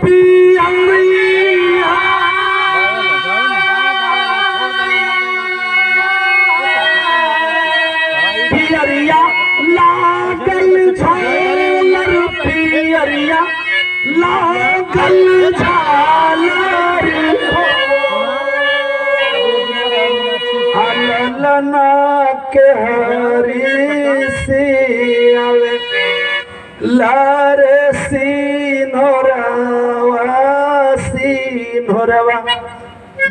पियरिया पियरिया लागल झालर पियरिया लागल झालर अललना के हरी से आवे लारे सिन्होरवा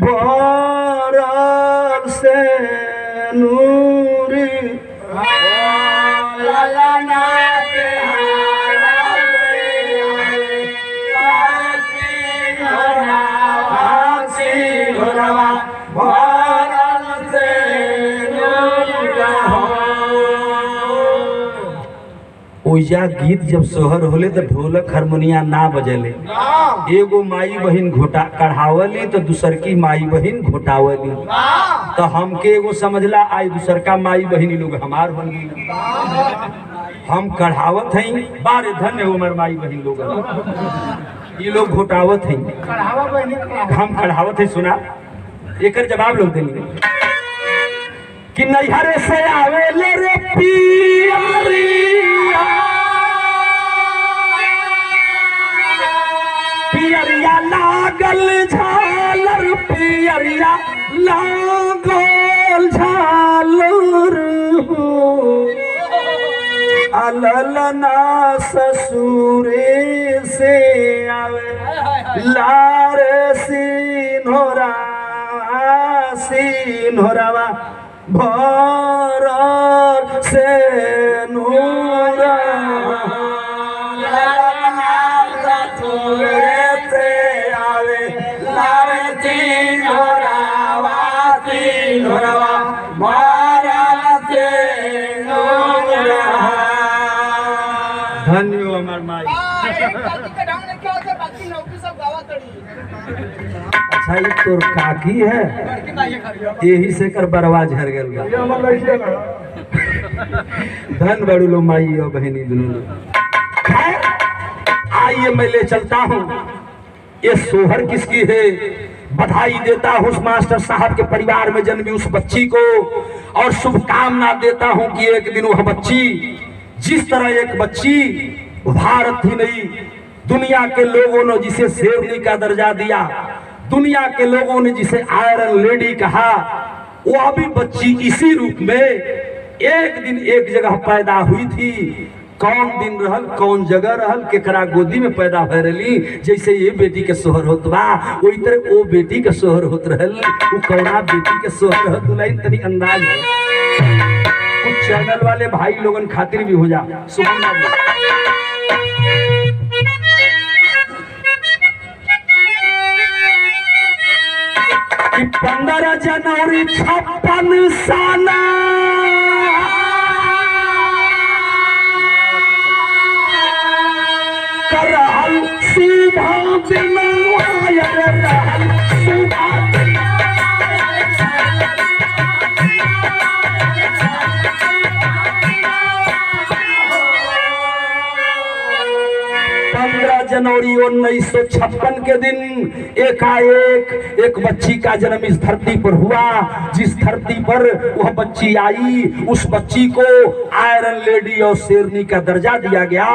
भरल से नूरी अललना के सिन्होरवा भरल से ओइजा गीत जब सोहर होले तो ढोलक हारमोनिया ना बजले। एगो माई बहिन घोटा कढ़ावली तो दूसर की माई बहिन घोटावली। तो हमके एगो समझला आई दूसर का माई बहिन लोग हमार बन गई। हम कढ़ावत हैं बारे धन्य हो हमार माई बहिन लोग ये लोग घोटावत हैं हम कढ़ावत है। सुना एक जवाब लोग देंगे कि नैहरे से आवे ले रे पियरिया पियरिया लागल झालर पियरिया लागल झालर अललना ससुरे से आवे लारे सिन्होरवा भरल से नूरा आवे लारे सिन्होरवा भरल से नूरा। धन्य हो हमार माई। अच्छा ये तोर काकी है यही से कर बरवा झर गल धन बड़ू लो माई और बहनी दोनों। आइए मैं ले चलता हूँ ये सोहर किसकी है। बधाई देता हूँ उस मास्टर साहब के परिवार में जन्मी उस बच्ची को और शुभकामना देता हूँ कि एक दिन वह बच्ची जिस तरह एक बच्ची भारत ही नहीं दुनिया के लोगों ने जिसे शेरनी का दर्जा दिया, दुनिया के लोगों ने जिसे आयरन लेडी कहा, वो अभी बच्ची इसी रूप में एक दिन एक जगह पैदा हुई थी। कौन दिन रहल कौन जगह रहल केकरा गोदी में पैदा भय रही। जैसे ये बेटी के सोहर होत बा वही तरह वो बेटी के सोहर होत रहल। वो कौना बेटी के सोहर होत लाइन तनी अंदाज है। कुछ चैनल वाले भाई लोगन खातिर भी हो जा सुनना कि 15 जनवरी 56 साला करहल सुबह दिन रहल सुबह 15 जनवरी 1956 के दिन एकाएक एक बच्ची का जन्म इस धरती पर हुआ। जिस धरती पर वह बच्ची आई उस बच्ची को आयरन लेडी और शेरनी का दर्जा दिया गया।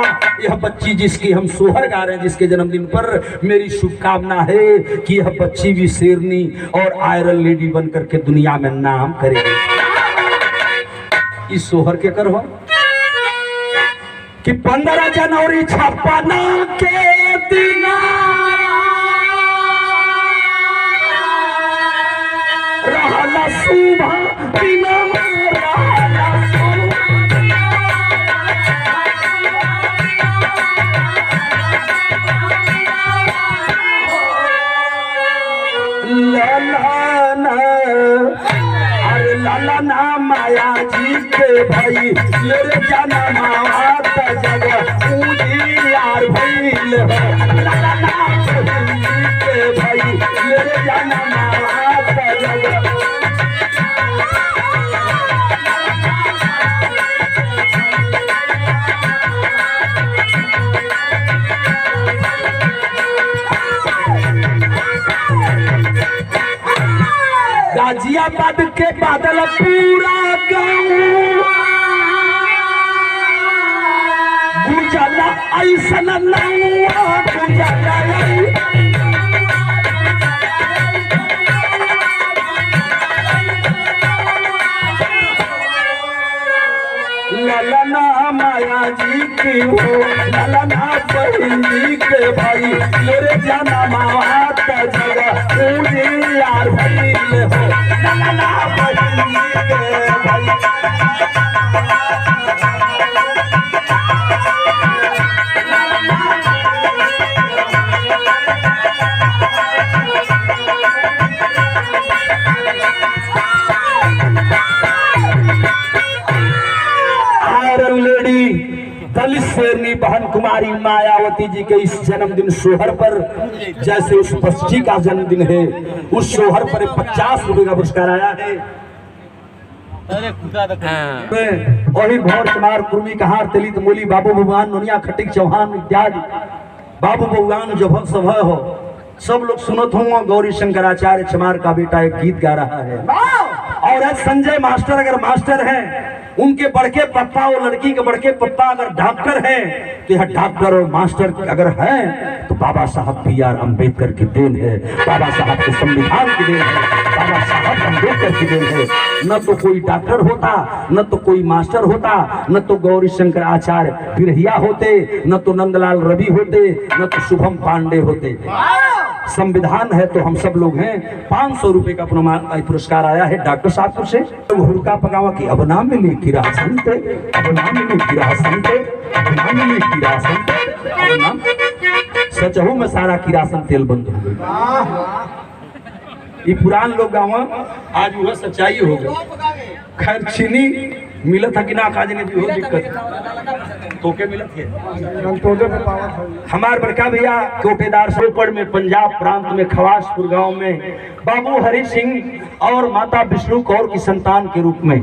यह बच्ची जिसकी हम सोहर गा रहे हैं जिसके जन्मदिन पर मेरी शुभकामना है कि यह बच्ची भी शेरनी और आयरन लेडी बनकर के दुनिया में नाम करेगी। इस सोहर के कर हो कि 15 जनवरी 56 के दिन रहला सुबह दिन ललना माया जी के भाई मेरे जाना मावा जगह यार भइल ललना के भाई मेरे जाना मावा जगह गाजियाबाद के बादल पूरा गाँव गुजला ऐसन नौआ गुजला ललना माया जी की हो ललना बहन जी के भाई मेरे जाना मावात जगह पूरी यार भाई हो ललना बहन जी के भाई दलित शेरनी बहन कुमारी मायावती जी के इस जन्मदिन सोहर पर जैसे उस बच्ची का जन्मदिन है उस सोहर पर 50 रुपए का पुरस्कार आया है। वही भौर कुमार कुर्मी कहार तेलित मोली बाबू भगवान नोनिया खटिक चौहान इत्यादि बाबू भगवान जब सब हो सब लोग सुनत होंगे। गौरी शंकराचार्य चमार का बेटा एक गीत गा रहा है और संजय मास्टर अगर मास्टर हैं उनके बड़के पप्पा और लड़की के बड़के पप्पा अगर डॉक्टर हैं तो यह डॉक्टर और मास्टर अगर हैं तो बाबा साहब B.R. अम्बेडकर की देन है, बाबा साहब के संविधान की देन है, बाबा साहब अम्बेडकर की देन है। न तो कोई डॉक्टर होता, न तो कोई मास्टर होता, न तो गौरी शंकर आचार्य बिरहिया होते, न तो नंदलाल रवि होते, न तो शुभम पांडे होते। संविधान है तो हम सब लोग हैं। 500 रुपए का पुरस्कार आया है डॉक्टर साहब से। हुड़का पकावा की अब ना मिली किरासन पे, अब ना मिली किरासन पे, अब ना मिली किरासन पे, अब ना सचहू में सारा किरासन तेल बंद हो गई। ये पुरान लोग गाँव आज वह सच्चाई हो गई। खैर चीनी मिलत था कि ना काज ने भी हो दिक्कत तो के मिलत है। हमारे बड़का भैया कोटेदार सोपड़ में पंजाब प्रांत में खवासपुर गांव में बाबू हरि सिंह और माता विष्णु कौर की संतान के रूप में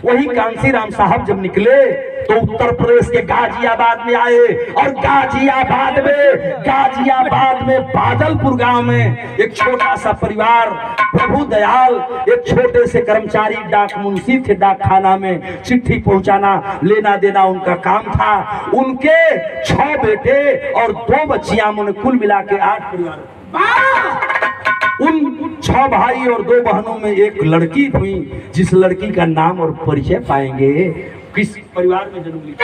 वही कांसी राम साहब जब निकले तो उत्तर प्रदेश के गाजियाबाद में आए और गाजियाबाद में बादलपुर गांव में एक छोटा सा परिवार प्रभु दयाल एक छोटे से कर्मचारी डाक मुंशी थे। डाक खाना में चिट्ठी पहुंचाना लेना देना उनका काम था। उनके 6 बेटे और 2 बच्चियां कुल मिला के 8 परिवार। उन 6 भाई और 2 बहनों में एक लड़की हुई जिस लड़की का नाम और परिचय पाएंगे किस परिवार में जन्म लिया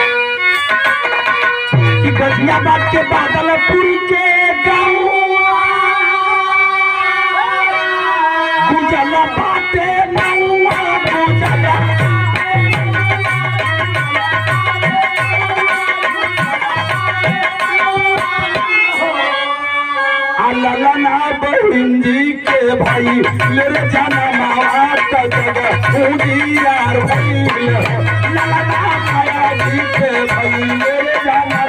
कि गाजियाबाद के बादलपुर के गाँव गुजला बाटे नौआ गुजला ललना बहन जी के भाई मेरे जाना मावात जगह पूरी यार भाई ललना माया जी के भाई मेरे जाना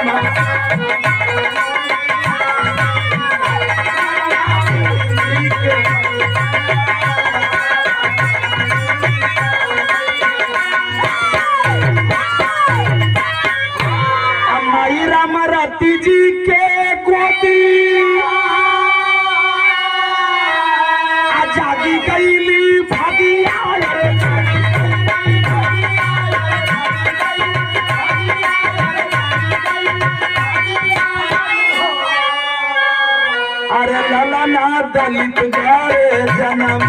माई राम रति जी के गोदी जागी गईली भागिया अरे ललना दलित गारे जन्म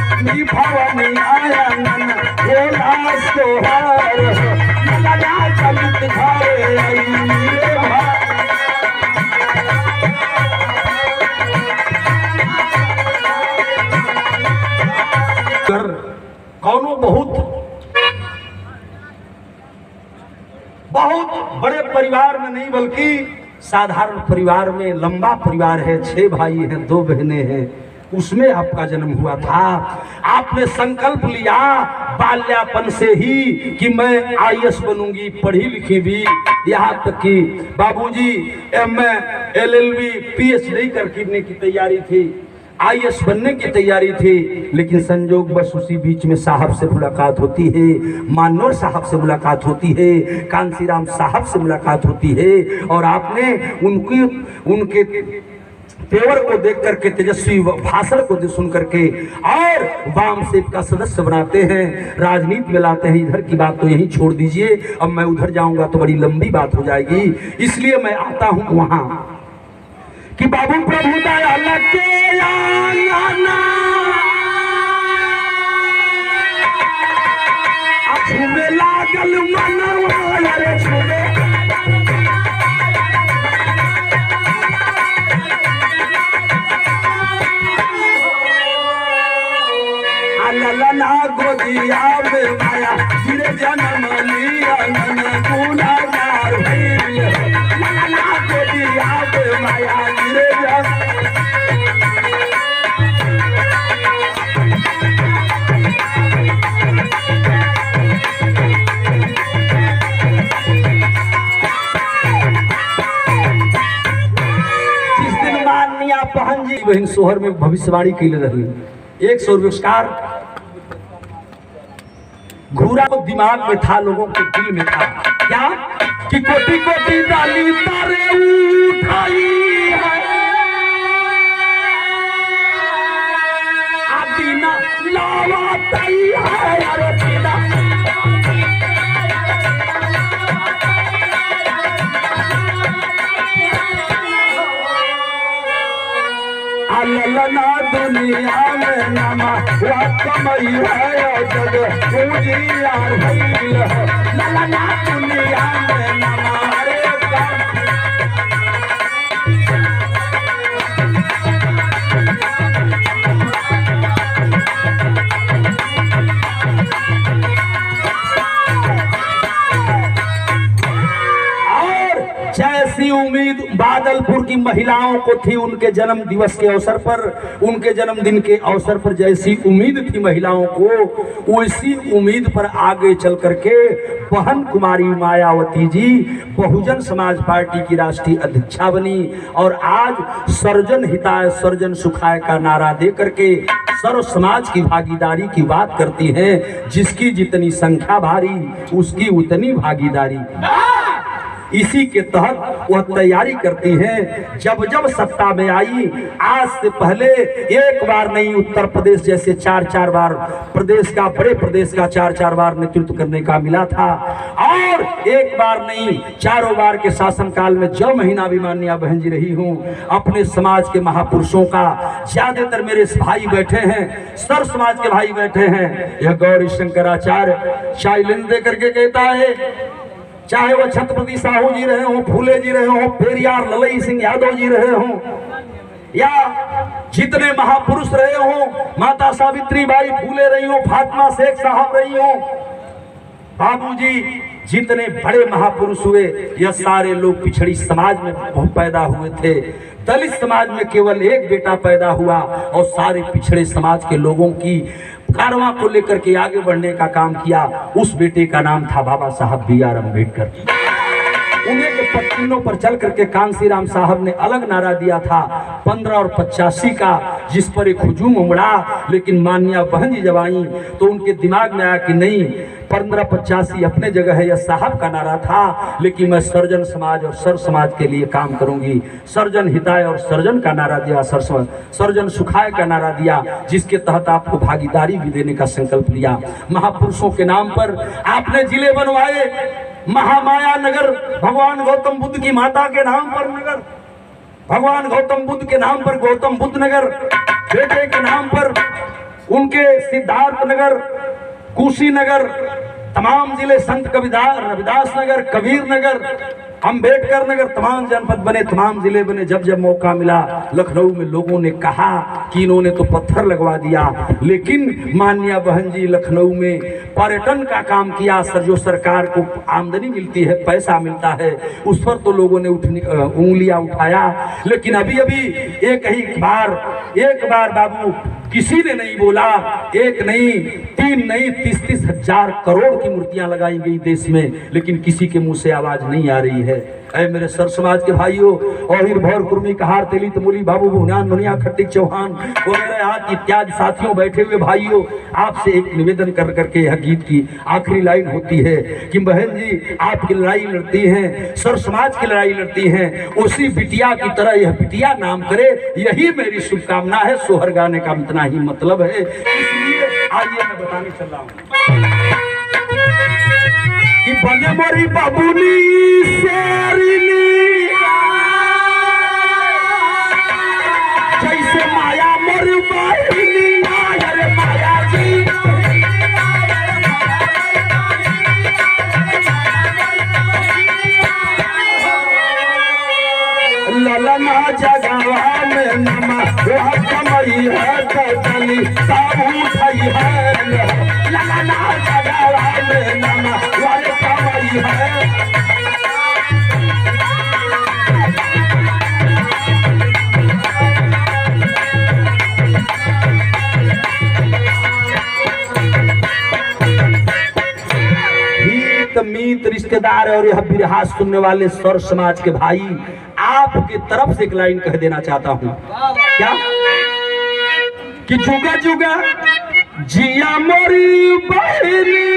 भवनी आयंगन भोला सोहार ललना दलित घरे कौनो बहुत बड़े परिवार में नहीं बल्कि साधारण परिवार में लंबा परिवार है। 6 भाई हैं 2 बहनें हैं उसमें आपका जन्म हुआ था। आपने संकल्प लिया बाल्यापन से ही कि मैं IAS बनूंगी, पढ़ी लिखी भी, यहाँ तक कि बाबूजी MA LLB PhD करने की तैयारी थी, IAS बनने की तैयारी थी। लेकिन संजोग बस उसी बीच में साहब से मुलाकात होती है, मानोर साहब से मुलाकात होती है, कांसीराम साहब से मुलाकात होती है और आपने उनके तेवर को देख करके, तेजस्वी भाषण को सुन करके और वाम सेप का सदस्य बनाते हैं, राजनीति में लाते हैं। इधर की बात तो यहीं छोड़ दीजिए, अब मैं उधर जाऊंगा तो बड़ी लंबी बात हो जाएगी, इसलिए मैं आता हूं वहां कि बाबू प्रभु दया लगे आंगना छुबे लागल मनवा रे छुबे ललना गोदिया में माया गिरे जन्म लिया नन गुनाहगार भइल ललना गोदिया में माया गिरे जिस दिन माननीय बहन जी बहन सोहर में भविष्यवाणी के लिए रही 100 पुरस्कार घूरा को दिमाग में था, लोगों के दिल में था क्या कि कोटि कोटि डाली तारे उठाई है आदीना लावा तई है अरे सीधा ललना दुनिया में नमा कमई है जग उजियार भइल ललना दुनिया में नमा रे जैसी उम्मीद बादलपुर की महिलाओं को थी उनके जन्म दिवस के अवसर पर, उनके जन्मदिन के अवसर पर जैसी उम्मीद थी महिलाओं को, उसी उम्मीद पर आगे चल करके बहन कुमारी मायावती जी बहुजन समाज पार्टी की राष्ट्रीय अध्यक्षा बनी और आज सर्वजन हिताय सर्वजन सुखाय का नारा दे करके सर्व समाज की भागीदारी की बात करती है। जिसकी जितनी संख्या भारी उसकी उतनी भागीदारी। इसी के तहत वह तैयारी करती है। जब जब सत्ता में आई, आज से पहले एक बार नहीं उत्तर प्रदेश जैसे 4-4 बार प्रदेश का, बड़े प्रदेश का 4-4 बार नेतृत्व करने का मिला था और एक बार नहीं 4 बार के शासनकाल में जो महीना भी माननीय बहन जी रही हूँ, अपने समाज के महापुरुषों का, ज्यादातर मेरे भाई बैठे हैं, सर्व समाज के भाई बैठे हैं। यह गौरी शंकराचार्य चाइलिन दे करके कहता है, चाहे वो छत्रपति साहू जी रहे हों, फूले जी रहे हों, पेरियार ललई सिंह यादव जी रहे हों, या जितने महापुरुष रहे हों, माता सावित्री बाई फूले रही हों, फातिमा शेख साहब रही हों, बाबूजी जितने बड़े महापुरुष हुए, यह सारे लोग पिछड़ी समाज में पैदा हुए थे। दलित समाज में केवल एक बेटा पैदा हुआ और सारे पिछड़े समाज के लोगों की कारवां को लेकर के आगे बढ़ने का काम किया। उस बेटे का नाम था बाबा साहब B.R. अम्बेडकर। उन्हीं के पत्तियों पर चल करके कांसीराम साहब ने अलग नारा दिया था 15 और 85 का, जिस पर एक हुजूम उमड़ा। लेकिन माननीय बहन जी जब आई तो उनके दिमाग में आया कि नहीं, 15-85 अपने जगह है, यह साहब का नारा था, लेकिन मैं सर्जन समाज और सर्व समाज के लिए काम करूंगी। सर्जन हिताय और सर्जन का नारा दिया, सर्जन सुखाय का नारा दिया, जिसके तहत आपको भागीदारी भी देने का संकल्प लिया। महापुरुषों के नाम पर आपने जिले बनवाए, महामाया नगर भगवान गौतम बुद्ध की माता के नाम पर नगर, भगवान गौतम बुद्ध के नाम पर गौतम बुद्ध नगर, बेटे के नाम पर उनके सिद्धार्थ नगर, कुशीनगर, तमाम जिले संत रविदास नगर, कबीर नगर, अम्बेडकर नगर, तमाम जनपद बने, तमाम जिले बने। जब जब मौका मिला लखनऊ में लोगों ने कहा कि इन्होंने तो पत्थर लगवा दिया, लेकिन माननीय बहन जी लखनऊ में पर्यटन का काम किया। जो सरकार को आमदनी मिलती है, पैसा मिलता है, उस पर तो लोगों ने उंगलियां उठाया। लेकिन अभी अभी एक बार बाबू किसी ने नहीं बोला, एक नहीं, तीन नहीं, 30-30 हजार करोड़ की मूर्तियां लगाई गई देश में, लेकिन किसी के मुंह से आवाज नहीं आ रही है। ऐ मेरे सर समाज के भाइयों, और भौर कुर्मी कहार तेली तमोली बाबू भुनान मुनिया खट्टिक चौहान वगैरह यहाँ इत्यादि साथियों बैठे हुए भाइयों, आपसे एक निवेदन कर करके यह गीत की आखिरी लाइन होती है कि बहन जी आपकी लड़ाई लड़ती हैं, सर समाज की लड़ाई लड़ती हैं, उसी बिटिया की तरह यह बिटिया नाम करे, यही मेरी शुभकामना है। सोहर गाने का इतना ही मतलब है। इसलिए आइए मैं बताने चल रहा हूँ कि बने मोरी बाबूनी शेरनी जैसे माया मोर बहिनी, अरे माया जी ललना जगवा में नमा वह कमई है कली सब उठई है, ललना जगवा में नमा वह कमई है। मीत रिश्तेदार और यह बिरहा सुनने वाले सर समाज के भाई, आपके तरफ से एक लाइन कह देना चाहता हूं। क्या कि जुगा जुगा जिया मोरी बहनी,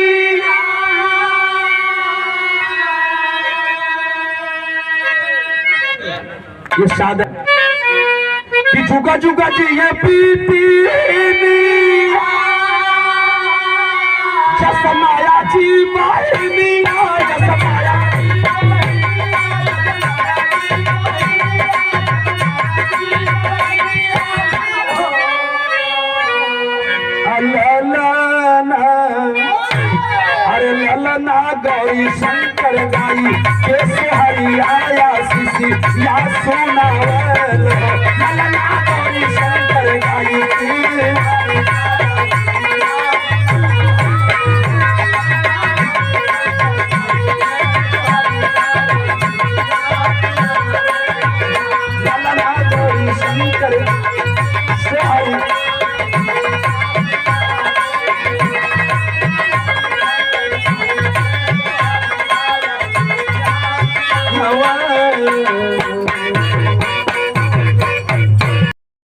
ये सादा कि जुगा जुगा जिया पीती जसमाया जी बहनी, जसमाया अरे ललना गौरी शंकर गाई कैसे हरियाया शिशि या सोना ललना गौरी शंकर गाई